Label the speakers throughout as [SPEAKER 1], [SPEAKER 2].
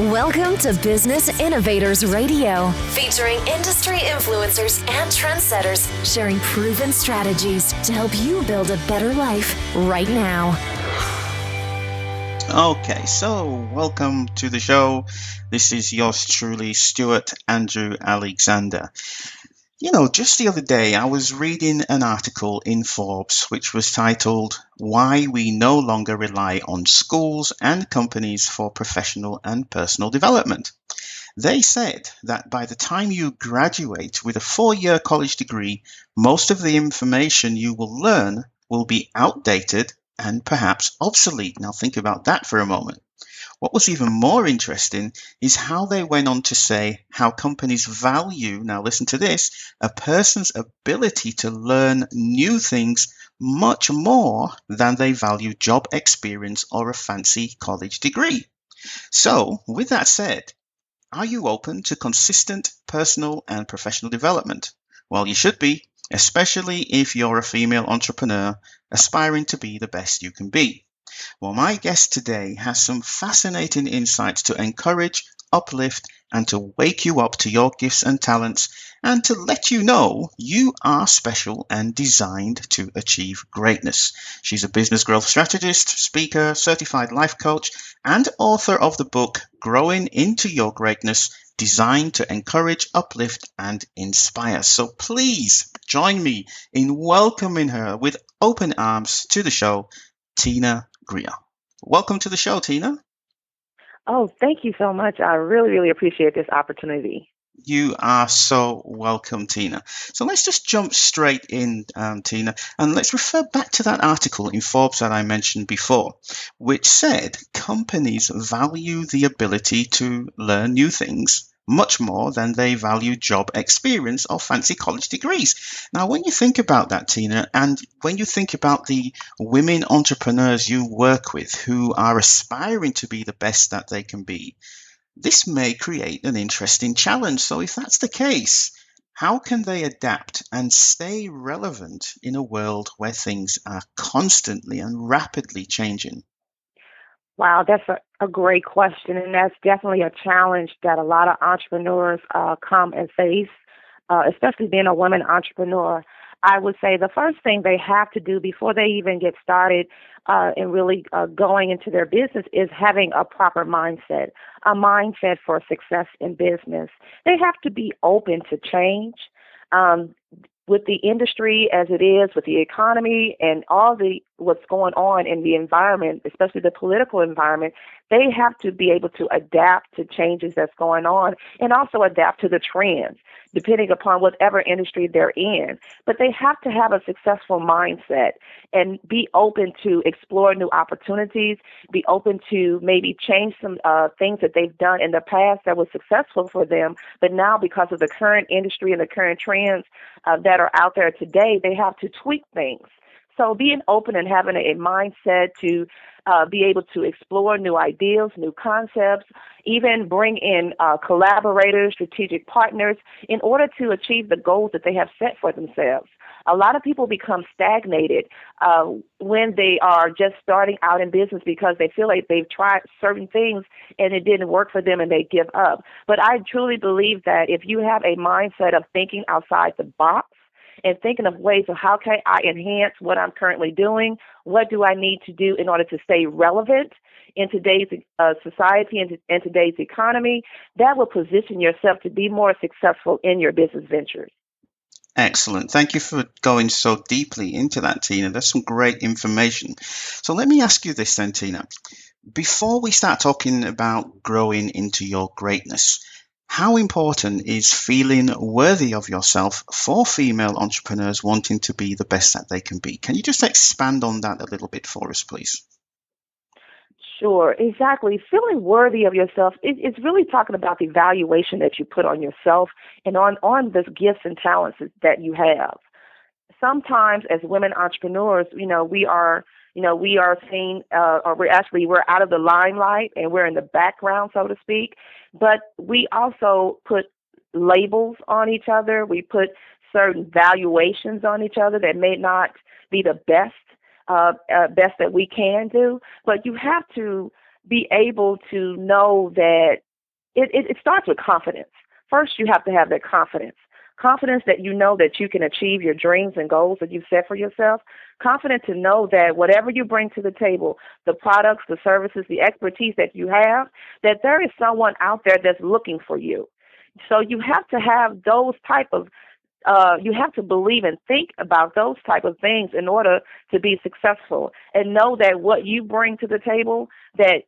[SPEAKER 1] Welcome to Business Innovators Radio, featuring industry influencers and trendsetters sharing proven strategies to help you build a better life right now.
[SPEAKER 2] Okay, so welcome to the show. This is yours truly, Stewart Andrew Alexander. Just the other day, I was reading an article in Forbes which was titled, Why We No Longer Rely on Schools and Companies for Professional and Personal Development. They said that by the time you graduate with a 4-year college degree, most of the information you will learn will be outdated and perhaps obsolete. Now think about that for a moment. What was even more interesting is how they went on to say how companies value, now listen to this, a person's ability to learn new things much more than they value job experience or a fancy college degree. So, with that said, are you open to consistent personal and professional development? Well, you should be, especially if you're a female entrepreneur aspiring to be the best you can be. Well, my guest today has some fascinating insights to encourage, uplift, and to wake you up to your gifts and talents, and to let you know you are special and designed to achieve greatness. She's a business growth strategist, speaker, certified life coach, and author of the book, Growing into Your Greatness, designed to encourage, uplift, and inspire. So please join me in welcoming her with open arms to the show, Tina Greer. Welcome to the show, Tina.
[SPEAKER 3] Oh, thank you so much. I really appreciate this opportunity.
[SPEAKER 2] You are so welcome, Tina. So let's just jump straight in, Tina, and let's refer back to that article in Forbes that I mentioned before, which said companies value the ability to learn new things much more than they value job experience or fancy college degrees. Now, when you think about that, Tina, and when you think about the women entrepreneurs you work with who are aspiring to be the best that they can be, this may create an interesting challenge. So if that's the case, how can they adapt and stay relevant in a world where things are constantly and rapidly changing?
[SPEAKER 3] Wow, that's a great question, and that's definitely a challenge that a lot of entrepreneurs come and face, especially being a woman entrepreneur. I would say the first thing they have to do before they even get started and really going into their business is having a proper mindset, a mindset for success in business. They have to be open to change. With the industry as it is, with the economy and all the what's going on in the environment, especially the political environment, they have to be able to adapt to changes that's going on and also adapt to the trends, depending upon whatever industry they're in. But they have to have a successful mindset and be open to explore new opportunities, be open to maybe change some things that they've done in the past that was successful for them. But now, because of the current industry and the current trends that are out there today, they have to tweak things. So being open and having a mindset to be able to explore new ideas, new concepts, even bring in collaborators, strategic partners in order to achieve the goals that they have set for themselves. A lot of people become stagnated when they are just starting out in business because they feel like they've tried certain things and it didn't work for them and they give up. But I truly believe that if you have a mindset of thinking outside the box, and thinking of ways of how can I enhance what I'm currently doing, what do I need to do in order to stay relevant in today's society and in today's economy, that will position yourself to be more successful in your business ventures.
[SPEAKER 2] Excellent. Thank you for going so deeply into that, Tina. That's some great information. So let me ask you this then, Tina. Before we start talking about growing into your greatness, how important is feeling worthy of yourself for female entrepreneurs wanting to be the best that they can be? Can you just expand on that a little bit for us, please?
[SPEAKER 3] Sure, exactly. Feeling worthy of yourself, it's really talking about the valuation that you put on yourself and on the gifts and talents that you have. Sometimes as women entrepreneurs, we are seen, or we're out of the limelight and we're in the background, so to speak. But we also put labels on each other. We put certain valuations on each other that may not be the best that we can do. But you have to be able to know that it starts with confidence. First, you have to have that confidence. Confidence that you know that you can achieve your dreams and goals that you've set for yourself. Confident to know that whatever you bring to the table, the products, the services, the expertise that you have, that there is someone out there that's looking for you. So you have to have those type of you have to believe and think about those type of things in order to be successful, and know that what you bring to the table, that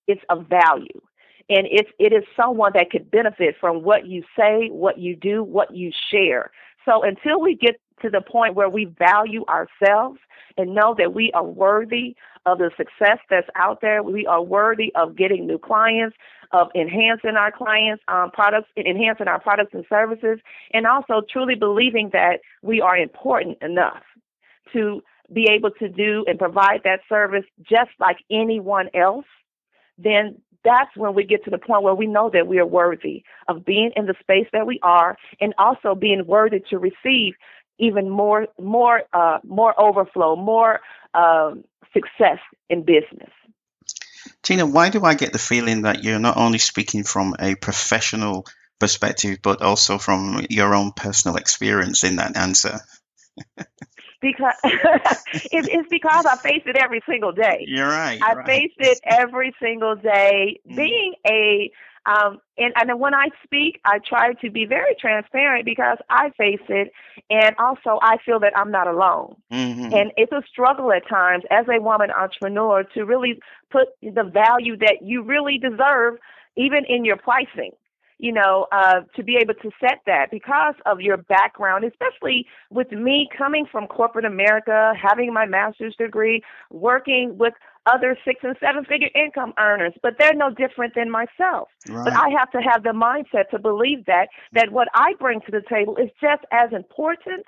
[SPEAKER 3] it's of value. And it is someone that could benefit from what you say, what you do, what you share. So until we get to the point where we value ourselves and know that we are worthy of the success that's out there, we are worthy of getting new clients, of enhancing our clients' products, enhancing our products and services, and also truly believing that we are important enough to be able to do and provide that service just like anyone else, then that's when we get to the point where we know that we are worthy of being in the space that we are, and also being worthy to receive even more overflow, more success in business.
[SPEAKER 2] Tina, why do I get the feeling that you're not only speaking from a professional perspective, but also from your own personal experience in that answer?
[SPEAKER 3] Because it's because I face it every single day.
[SPEAKER 2] You're right.
[SPEAKER 3] I face it every single day. Being a and when I speak, I try to be very transparent because I face it, and also I feel that I'm not alone.
[SPEAKER 2] Mm-hmm.
[SPEAKER 3] And it's a struggle at times as a woman entrepreneur to really put the value that you really deserve, even in your pricing. To be able to set that because of your background, especially with me coming from corporate America, having my master's degree, working with other 6- and 7-figure income earners, but they're no different than myself.
[SPEAKER 2] Right.
[SPEAKER 3] But I have to have the mindset to believe that what I bring to the table is just as important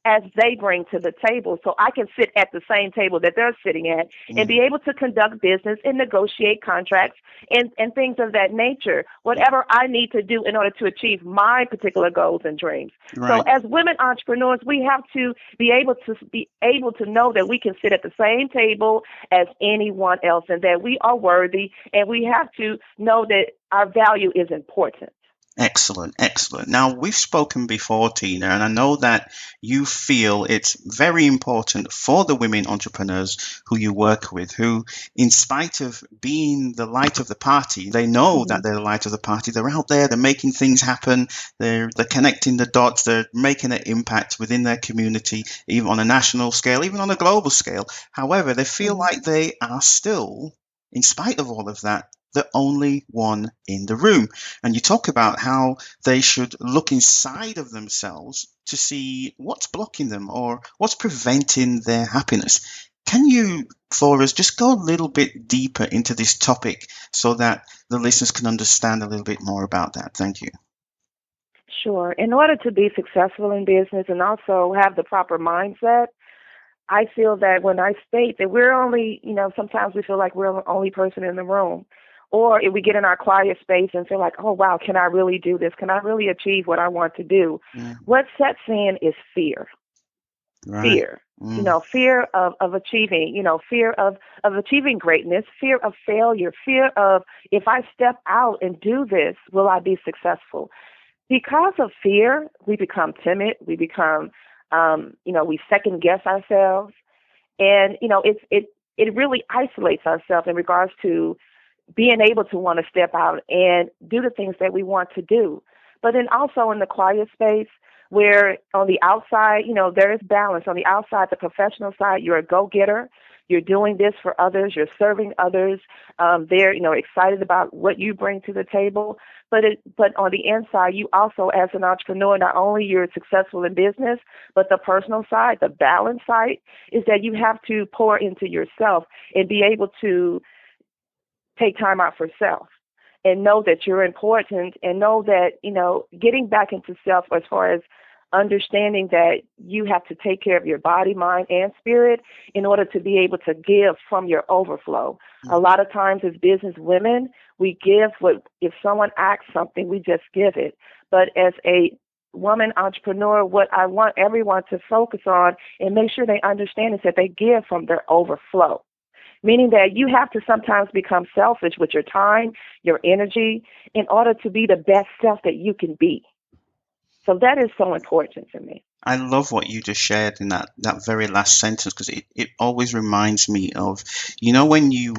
[SPEAKER 3] as they bring to the table, so I can sit at the same table that they're sitting at and be able to conduct business and negotiate contracts and things of that nature, whatever I need to do in order to achieve my particular goals and dreams.
[SPEAKER 2] Right.
[SPEAKER 3] So as women entrepreneurs, we have to be able to know that we can sit at the same table as anyone else, and that we are worthy, and we have to know that our value is important.
[SPEAKER 2] Excellent, excellent. Now, we've spoken before, Tina, and I know that you feel it's very important for the women entrepreneurs who you work with, who, in spite of being the light of the party, they know that they're the light of the party. They're out there, they're making things happen, they're connecting the dots, they're making an impact within their community, even on a national scale, even on a global scale. However, they feel like they are still, in spite of all of that, the only one in the room. And you talk about how they should look inside of themselves to see what's blocking them or what's preventing their happiness. Can you, for us, just go a little bit deeper into this topic so that the listeners can understand a little bit more about that? Thank you.
[SPEAKER 3] Sure. In order to be successful in business and also have the proper mindset, I feel that when I state that we're only, sometimes we feel like we're the only person in the room. Or if we get in our quiet space and feel like, oh, wow, can I really do this? Can I really achieve what I want to do? What sets in is fear. Right. Fear. Fear of achieving, fear of achieving greatness, fear of failure, fear of, if I step out and do this, will I be successful? Because of fear, we become timid. We become, we second guess ourselves. And, it really isolates ourselves in regards to being able to want to step out and do the things that we want to do. But then also in the quiet space where on the outside, there is balance. On the outside, the professional side, you're a go-getter. You're doing this for others. You're serving others. They're, excited about what you bring to the table. But on the inside, you also, as an entrepreneur, not only you're successful in business, but the personal side, the balance side, is that you have to pour into yourself and be able to take time out for self and know that you're important, and know that, getting back into self as far as understanding that you have to take care of your body, mind, and spirit in order to be able to give from your overflow. A lot of times as business women, we give if someone asks something, we just give it. But as a woman entrepreneur, what I want everyone to focus on and make sure they understand is that they give from their overflow. meaning that you have to sometimes become selfish with your time, your energy, in order to be the best self that you can be. So that is so important to me.
[SPEAKER 2] I love what you just shared in that very last sentence, because it always reminds me of, when you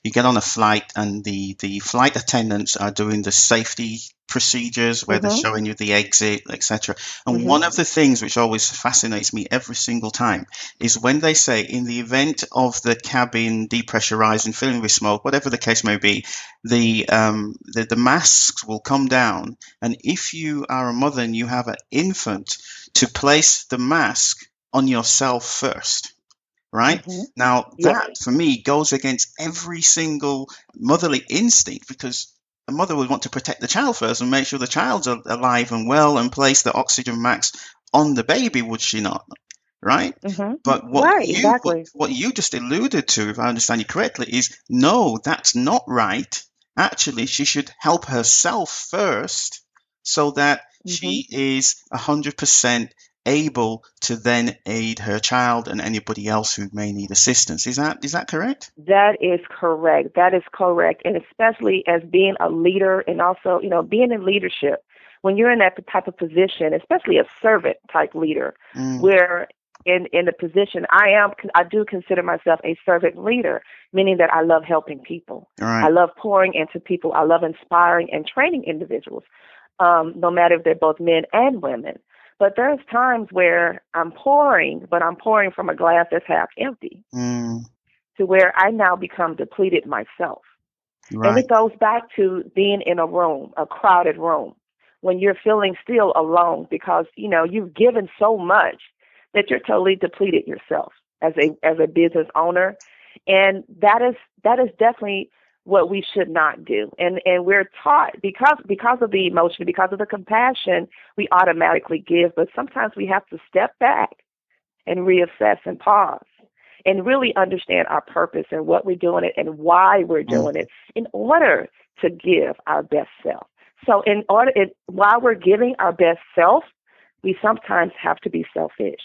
[SPEAKER 2] get on a flight and the flight attendants are doing the safety procedures where they're
[SPEAKER 3] Mm-hmm.
[SPEAKER 2] showing you the exit, etc. And
[SPEAKER 3] Mm-hmm.
[SPEAKER 2] one of the things which always fascinates me every single time is when they say, in the event of the cabin depressurizing, filling with smoke, whatever the case may be, the masks will come down, and if you are a mother and you have an infant, to place the mask on yourself first, right?
[SPEAKER 3] Mm-hmm.
[SPEAKER 2] Now,
[SPEAKER 3] Yes.
[SPEAKER 2] that for me goes against every single motherly instinct, because a mother would want to protect the child first and make sure the child's alive and well and place the oxygen mask on the baby, would she not? Right?
[SPEAKER 3] Mm-hmm.
[SPEAKER 2] But
[SPEAKER 3] Right, exactly.
[SPEAKER 2] what you just alluded to, if I understand you correctly, is no, that's not right. Actually, she should help herself first, so that
[SPEAKER 3] Mm-hmm.
[SPEAKER 2] she is 100% able to then aid her child and anybody else who may need assistance. Is that correct?
[SPEAKER 3] That is correct. That is correct. And especially as being a leader and also, being in leadership, when you're in that type of position, especially a servant type leader,
[SPEAKER 2] Mm,
[SPEAKER 3] where in the position I do consider myself a servant leader, meaning that I love helping people.
[SPEAKER 2] all
[SPEAKER 3] I
[SPEAKER 2] right.
[SPEAKER 3] love pouring into people. I love inspiring and training individuals, no matter if they're both men and women. But there's times where I'm pouring, but I'm pouring from a glass that's half empty,
[SPEAKER 2] Mm,
[SPEAKER 3] to where I now become depleted myself. And
[SPEAKER 2] right.
[SPEAKER 3] it goes back to being in a room, a crowded room, when you're feeling still alone because, you've given so much that you're totally depleted yourself as a business owner. And that is definitely what we should not do. And we're taught because of the emotion, because of the compassion, we automatically give, but sometimes we have to step back and reassess and pause and really understand our purpose and what we're doing it and why we're
[SPEAKER 2] Mm,
[SPEAKER 3] doing it in order to give our best self. So while we're giving our best self, we sometimes have to be selfish.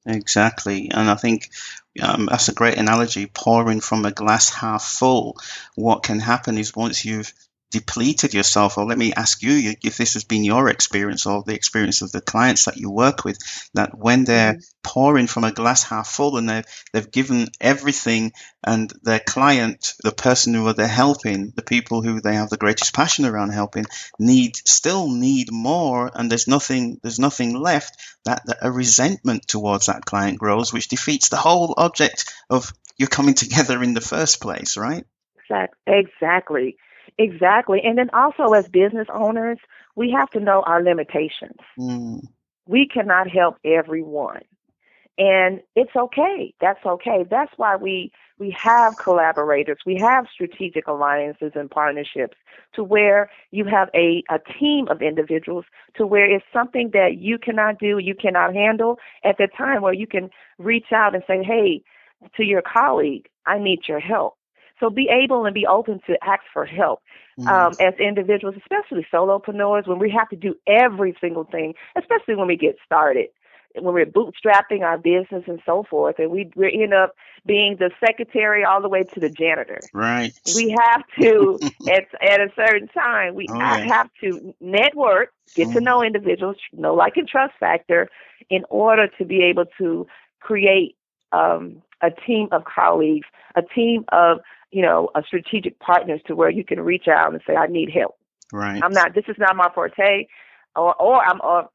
[SPEAKER 2] exactly. And I think that's a great analogy. Pouring from a glass half full. What can happen is, once you've depleted yourself, or let me ask you if this has been your experience or the experience of the clients that you work with, that when they're
[SPEAKER 3] Hmm.
[SPEAKER 2] pouring from a glass half full and they've given everything, and their client, the person who they're helping, the people who they have the greatest passion around helping, still need more, and there's nothing left, that a resentment towards that client grows, which defeats the whole object of you coming together in the first place, right?
[SPEAKER 3] Exactly. Exactly. And then also as business owners, we have to know our limitations.
[SPEAKER 2] Mm,
[SPEAKER 3] We cannot help everyone. And it's okay. That's okay. That's why we have collaborators. We have strategic alliances and partnerships, to where you have a team of individuals, to where it's something that you cannot do, you cannot handle at the time, where you can reach out and say, hey, to your colleague, I need your help. So be able and be open to ask for help,
[SPEAKER 2] mm,
[SPEAKER 3] as individuals, especially solopreneurs, when we have to do every single thing, especially when we get started, when we're bootstrapping our business and so forth, and we end up being the secretary all the way to the janitor.
[SPEAKER 2] right.
[SPEAKER 3] We have to, at a certain time, we
[SPEAKER 2] Oh yeah.
[SPEAKER 3] have to network, get to
[SPEAKER 2] Mm,
[SPEAKER 3] know individuals, know, like, and trust factor, in order to be able to create a team of colleagues, a team of, a strategic partners, to where you can reach out and say, I need help.
[SPEAKER 2] right.
[SPEAKER 3] This is not my forte, or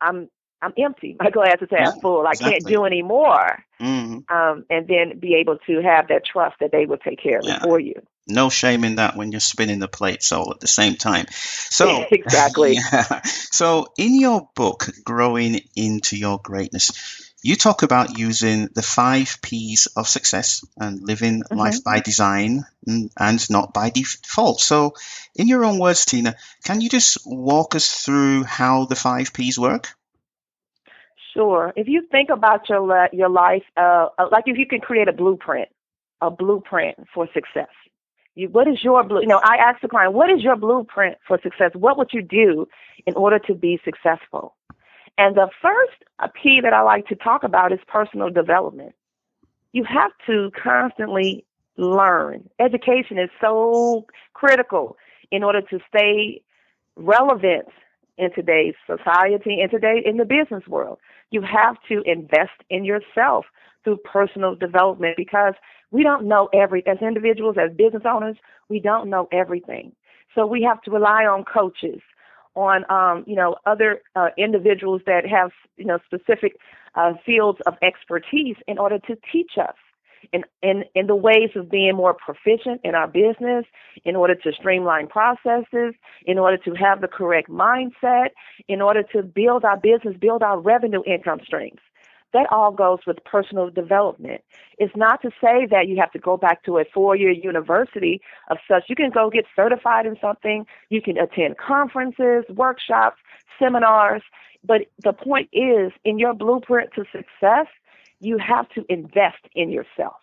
[SPEAKER 3] I'm empty. My glass is
[SPEAKER 2] Yeah,
[SPEAKER 3] half full. I can't
[SPEAKER 2] exactly.
[SPEAKER 3] do any more.
[SPEAKER 2] Mm,
[SPEAKER 3] And then be able to have that trust that they will take care of it
[SPEAKER 2] yeah.
[SPEAKER 3] for you.
[SPEAKER 2] No shame in that when you're spinning the plates all at the same time. So,
[SPEAKER 3] Exactly.
[SPEAKER 2] yeah. So, in your book, Growing into Your Greatness, you talk about using the 5 P's of success and living
[SPEAKER 3] Hmm.
[SPEAKER 2] life by design and not by default. So, in your own words, Tina, can you just walk us through how the 5 P's work?
[SPEAKER 3] Sure. If you think about your life, like if you can create a blueprint for success. What is your blue? I ask the client, what is your blueprint for success? What would you do in order to be successful? And the first P that I like to talk about is personal development. You have to constantly learn. Education is so critical in order to stay relevant in today's society and today in the business world. You have to invest in yourself through personal development because we don't know as individuals, as business owners, we don't know everything. So we have to rely on coaches, on other individuals that have specific fields of expertise in order to teach us in the ways of being more proficient in our business, in order to streamline processes, in order to have the correct mindset, in order to build our business, build our revenue income streams. That all goes with personal development. It's not to say that you have to go back to a 4-year university of such. You can go get certified in something. You can attend conferences, workshops, seminars. But the point is, in your blueprint to success, you have to invest in yourself.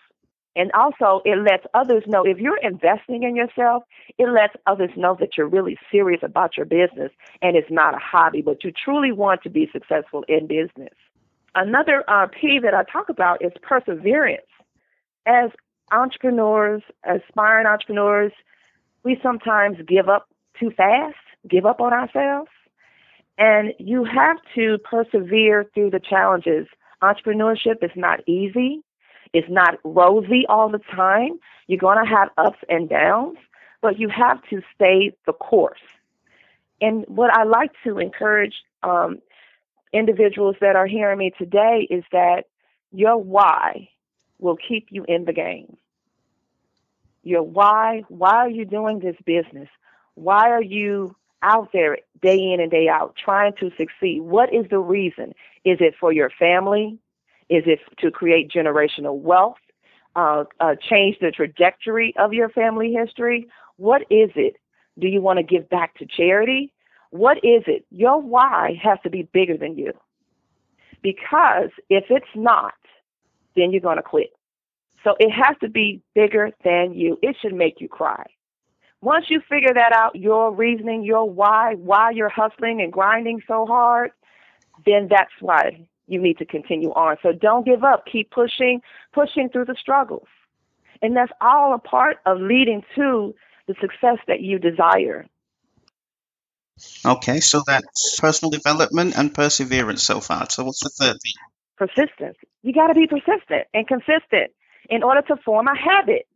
[SPEAKER 3] And also, it lets others know, if you're investing in yourself, it lets others know that you're really serious about your business and it's not a hobby, but you truly want to be successful in business. Another P that I talk about is perseverance. As entrepreneurs, aspiring entrepreneurs, we sometimes give up too fast, give up on ourselves, and you have to persevere through the challenges. Entrepreneurship is not easy. It's not rosy all the time. You're going to have ups and downs, but you have to stay the course. And what I like to encourage individuals that are hearing me today is that your why will keep you in the game. Your why are you doing this business? Why are you out there day in and day out trying to succeed? What is the reason? Is it for your family? Is it to create generational wealth? Change the trajectory of your family history? What is it? Do you want to give back to charity? What is it? Your why has to be bigger than you. Because if it's not, then you're going to quit. So it has to be bigger than you. It should make you cry. Once you figure that out, your reasoning, your why you're hustling and grinding so hard, then that's why you need to continue on. So don't give up. Keep pushing through the struggles. And that's all a part of leading to the success that you desire.
[SPEAKER 2] Okay, so that's personal development and perseverance so far. So what's the third thing?
[SPEAKER 3] Persistence. You got to be persistent and consistent in order to form a habit.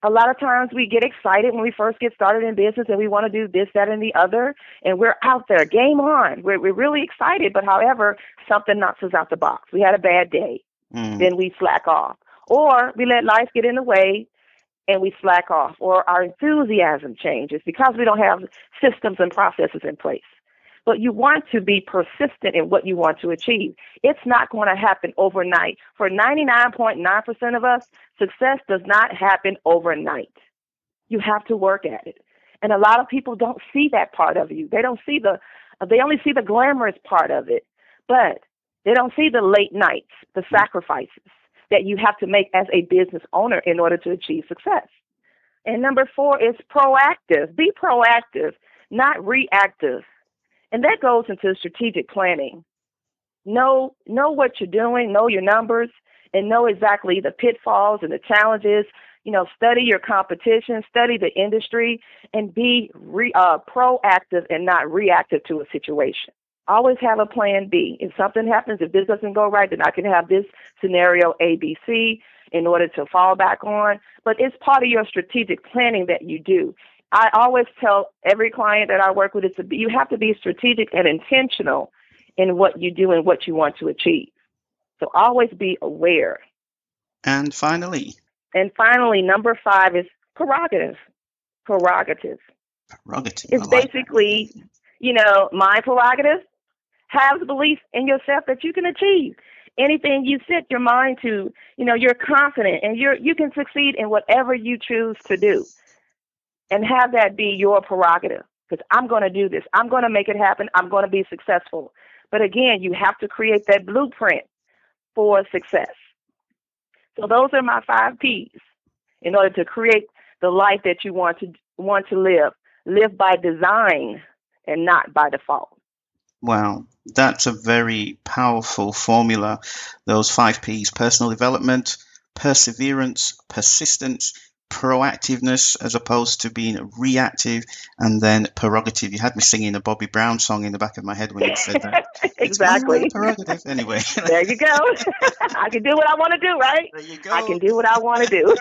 [SPEAKER 3] A lot of times we get excited when we first get started in business and we want to do this, that, and the other, and we're out there, game on. We're really excited, but however, something knocks us out the box. We had a bad day. Then we slack off. Or we let life get in the way and we slack off, or our enthusiasm changes because we don't have systems and processes in place. But you want to be persistent in what you want to achieve. It's not going to happen overnight. For 99.9% of us, success does not happen overnight. You have to work at it. And a lot of people don't see that part of you. They only see the glamorous part of it, but they don't see the late nights, the sacrifices that you have to make as a business owner in order to achieve success. And number 4 is proactive. Be proactive, not reactive. And that goes into strategic planning. Know what you're doing, know your numbers, and know exactly the pitfalls and the challenges. Study your competition, study the industry, and be proactive and not reactive to a situation. Always have a plan B. If something happens, if this doesn't go right, then I can have this scenario A, B, C in order to fall back on. But it's part of your strategic planning that you do. I always tell every client that I work with, you have to be strategic and intentional in what you do and what you want to achieve. So always be aware.
[SPEAKER 2] And finally,
[SPEAKER 3] number 5 is prerogative. Prerogative. It's basically, my prerogative. Have the belief in yourself that you can achieve anything you set your mind to. You're confident and you can succeed in whatever you choose to do. And have that be your prerogative, because I'm going to do this. I'm going to make it happen. I'm going to be successful. But again, you have to create that blueprint for success. So those are my 5 P's in order to create the life that you want to live. Live by design and not by default.
[SPEAKER 2] Wow, that's a very powerful formula. Those 5 P's: personal development, perseverance, persistence, proactiveness as opposed to being reactive, and then prerogative. You had me singing a Bobby Brown song in the back of my head when you said that. It's my
[SPEAKER 3] Exactly.
[SPEAKER 2] prerogative. Anyway.
[SPEAKER 3] There you go. I can do what I want to do, right?
[SPEAKER 2] There you
[SPEAKER 3] I
[SPEAKER 2] go.
[SPEAKER 3] can do what I want to do.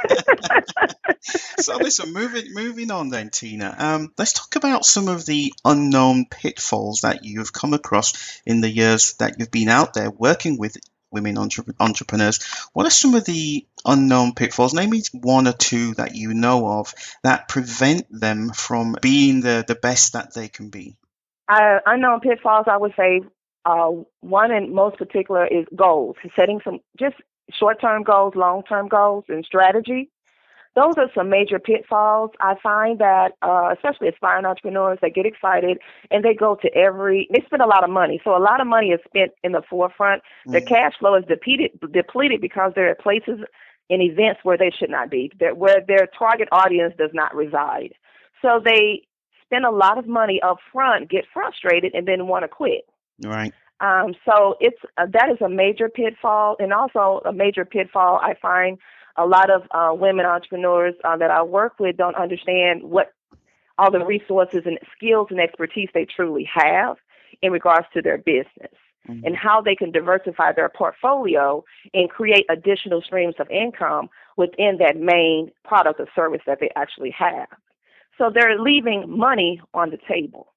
[SPEAKER 2] So listen, moving on then, Tina. Let's talk about some of the unknown pitfalls that you've come across in the years that you've been out there working with women entrepreneurs. What are some of the unknown pitfalls? Name me one or two that you know of that prevent them from being the best that they can be.
[SPEAKER 3] Unknown pitfalls, I would say, one and most particular is goals. Setting some just short-term goals, long-term goals, and strategy. Those are some major pitfalls. I find that, especially aspiring entrepreneurs, they get excited and they they spend a lot of money. So a lot of money is spent in the forefront. Their cash flow is depleted because they're at places and events where they should not be, where their target audience does not reside. So they spend a lot of money up front, get frustrated, and then want to quit.
[SPEAKER 2] Right.
[SPEAKER 3] So that is a major pitfall. And also a major pitfall I find a lot of women entrepreneurs that I work with don't understand what all the resources and skills and expertise they truly have in regards to their business and how they can diversify their portfolio and create additional streams of income within that main product or service that they actually have. So they're leaving money on the table.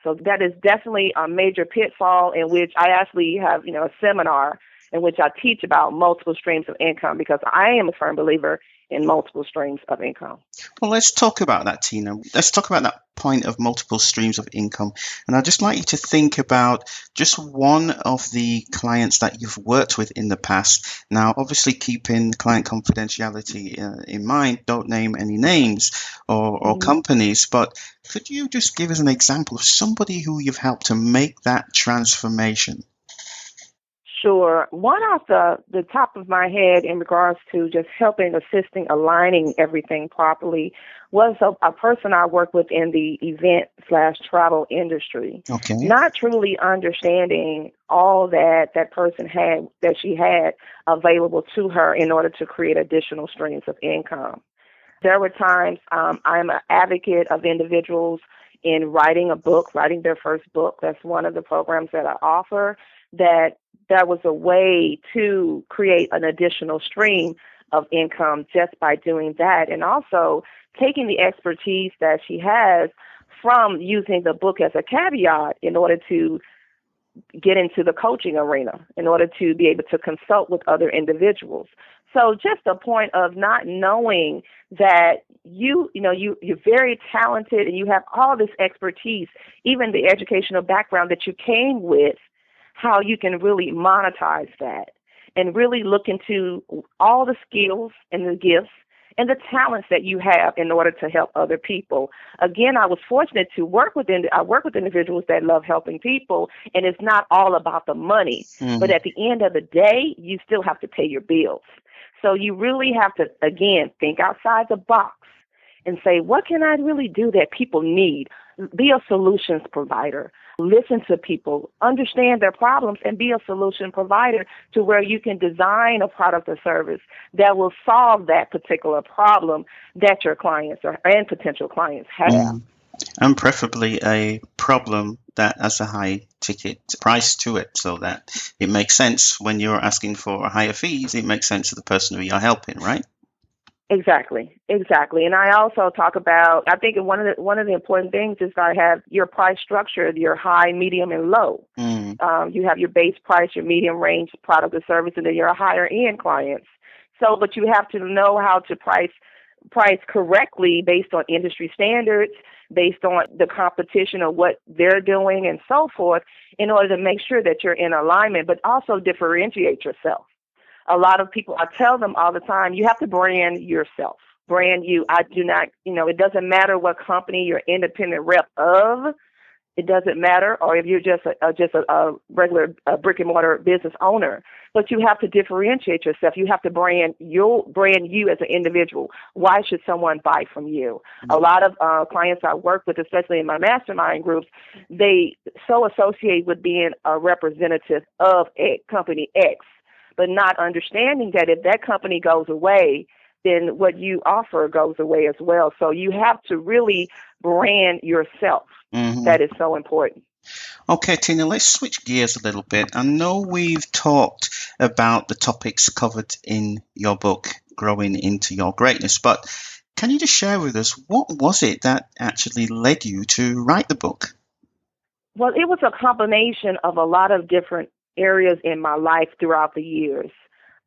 [SPEAKER 3] So that is definitely a major pitfall in which I actually have, a seminar in which I teach about multiple streams of income because I am a firm believer in multiple streams of income.
[SPEAKER 2] Well, let's talk about that, Tina. Let's talk about that point of multiple streams of income. And I'd just like you to think about just one of the clients that you've worked with in the past. Now, obviously, keeping client confidentiality in mind, don't name any names or companies, but could you just give us an example of somebody who you've helped to make that transformation?
[SPEAKER 3] Sure. One off the top of my head in regards to just helping, assisting, aligning everything properly was a person I work with in the event/travel industry.
[SPEAKER 2] Okay.
[SPEAKER 3] Not truly understanding all that person she had available to her in order to create additional streams of income. There were times I'm an advocate of individuals in writing their first book. That's one of the programs that I offer, that was a way to create an additional stream of income just by doing that. And also taking the expertise that she has from using the book as a caveat in order to get into the coaching arena, in order to be able to consult with other individuals. So just a point of not knowing that you're very talented and you have all this expertise, even the educational background that you came with, how you can really monetize that and really look into all the skills and the gifts and the talents that you have in order to help other people. Again, I was fortunate to work with individuals that love helping people, and it's not all about the money. But at the end of the day, you still have to pay your bills. So you really have to, again, think outside the box and say, what can I really do that people need? Be a solutions provider. Listen to people, understand their problems, and be a solution provider to where you can design a product or service that will solve that particular problem that your clients and potential clients have.
[SPEAKER 2] And preferably a problem that has a high ticket price to it, so that it makes sense when you're asking for higher fees. It makes sense to the person who you're helping, right?
[SPEAKER 3] Exactly. And I also talk about, I think one of the important things is I have your price structure, your high, medium, and low. You have your base price, your medium range product or service, and then your higher end clients. So, but you have to know how to price correctly based on industry standards, based on the competition of what they're doing and so forth, in order to make sure that you're in alignment, but also differentiate yourself. A lot of people, I tell them all the time, you have to brand yourself. Brand you. I do not, it doesn't matter what company you're independent rep of. It doesn't matter, or if you're just a regular brick and mortar business owner. But you have to differentiate yourself. You have to brand you as an individual. Why should someone buy from you? A lot of clients I work with, especially in my mastermind groups, they so associate with being a representative of company X. but not understanding that if that company goes away, then what you offer goes away as well. So you have to really brand yourself.
[SPEAKER 2] Mm-hmm.
[SPEAKER 3] That is so important.
[SPEAKER 2] Okay, Tina, let's switch gears a little bit. I know we've talked about the topics covered in your book, Growing into Your Greatness, but can you just share with us what was it that actually led you to write the book?
[SPEAKER 3] Well, it was a combination of a lot of different areas in my life throughout the years.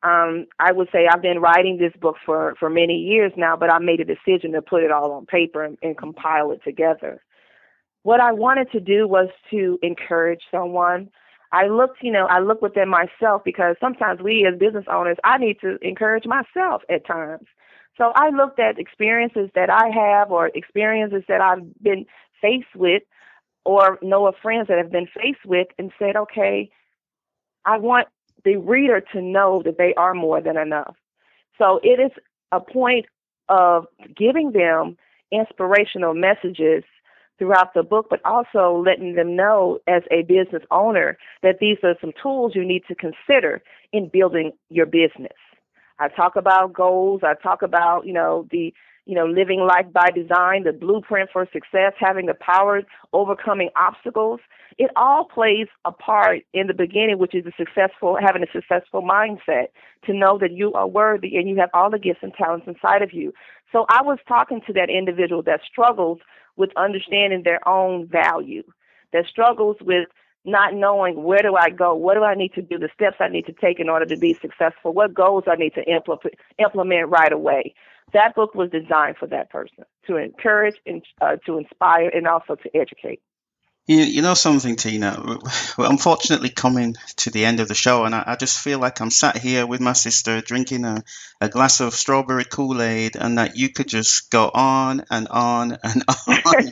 [SPEAKER 3] I would say I've been writing this book for many years now, but I made a decision to put it all on paper and compile it together. What I wanted to do was to encourage someone. I looked within myself, because sometimes we as business owners, I need to encourage myself at times. So I looked at experiences that I have, or experiences that I've been faced with, or know of friends that have been faced with, and said, okay, I want the reader to know that they are more than enough. So it is a point of giving them inspirational messages throughout the book, but also letting them know as a business owner that these are some tools you need to consider in building your business. I talk about goals. I talk about, living life by design, the blueprint for success, having the power, overcoming obstacles. It all plays a part in the beginning, which is having a successful mindset, to know that you are worthy and you have all the gifts and talents inside of you. So I was talking to that individual that struggles with understanding their own value, that struggles with not knowing, where do I go, what do I need to do, the steps I need to take in order to be successful, what goals I need to implement right away. That book was designed for that person, to encourage and to inspire, and also to educate.
[SPEAKER 2] You know something, Tina? We're unfortunately coming to the end of the show, and I just feel like I'm sat here with my sister drinking a glass of strawberry Kool-Aid, and that you could just go on and on and on.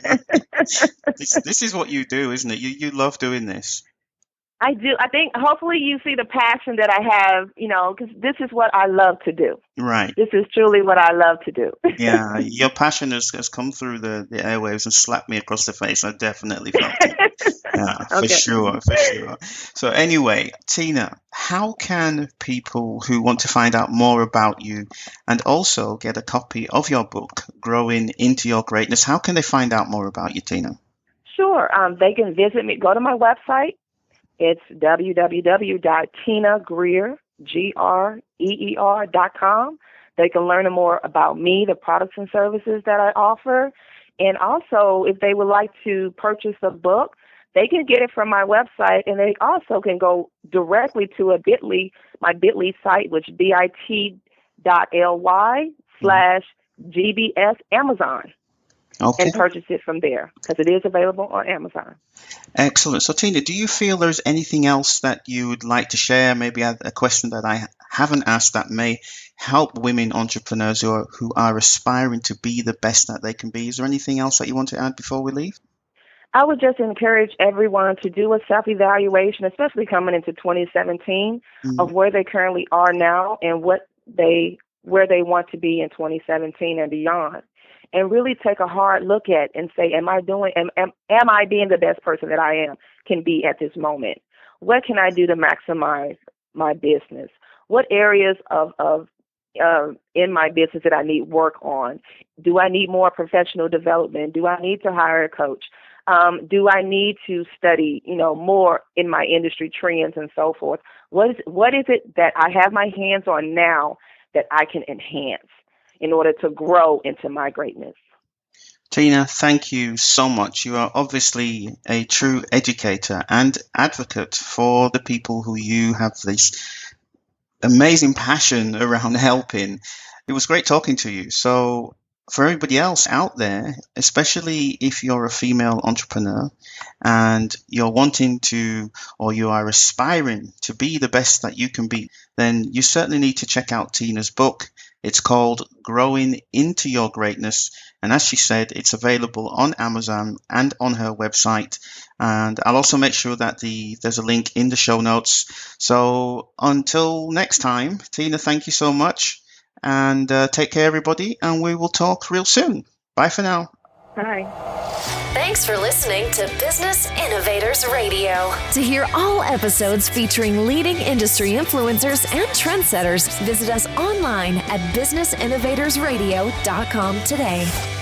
[SPEAKER 2] This is what you do, isn't it? You love doing this.
[SPEAKER 3] I do. I think hopefully you see the passion that I have, because this is what I love to do.
[SPEAKER 2] Right.
[SPEAKER 3] This is truly what I love to do.
[SPEAKER 2] Yeah, your passion has come through the airwaves and slapped me across the face. I definitely felt it. Yeah, for sure. So anyway, Tina, how can people who want to find out more about you and also get a copy of your book, Growing into Your Greatness, how can they find out more about you, Tina?
[SPEAKER 3] Sure. They can visit me. Go to my website. It's www.tinagreer.com. They can learn more about me, the products and services that I offer. And also, if they would like to purchase a book, they can get it from my website, and they also can go directly to my Bitly site, which is bit.ly/GBS Amazon.
[SPEAKER 2] Okay.
[SPEAKER 3] And purchase it from there, because it is available on Amazon.
[SPEAKER 2] Excellent. So, Tina, do you feel there's anything else that you would like to share? Maybe a question that I haven't asked that may help women entrepreneurs who are aspiring to be the best that they can be. Is there anything else that you want to add before we leave?
[SPEAKER 3] I would just encourage everyone to do a self-evaluation, especially coming into 2017, of where they currently are now and where they want to be in 2017 and beyond. And really take a hard look at and say, am I being the best person that I can be at this moment? What can I do to maximize my business? What areas of in my business that I need work on? Do I need more professional development? Do I need to hire a coach? Do I need to study, more in my industry trends and so forth? What is it that I have my hands on now that I can enhance in order to grow into my greatness?
[SPEAKER 2] Tina, thank you so much. You are obviously a true educator and advocate for the people who you have this amazing passion around helping. It was great talking to you. So for everybody else out there, especially if you're a female entrepreneur and you're wanting to, or you are aspiring to be the best that you can be, then you certainly need to check out Tina's book. It's called Growing into Your Greatness. And as she said, it's available on Amazon and on her website. And I'll also make sure that there's a link in the show notes. So until next time, Tina, thank you so much. And take care, everybody. And we will talk real soon. Bye for now.
[SPEAKER 3] Bye.
[SPEAKER 1] Thanks for listening to Business Innovators Radio. To hear all episodes featuring leading industry influencers and trendsetters, visit us online at businessinnovatorsradio.com today.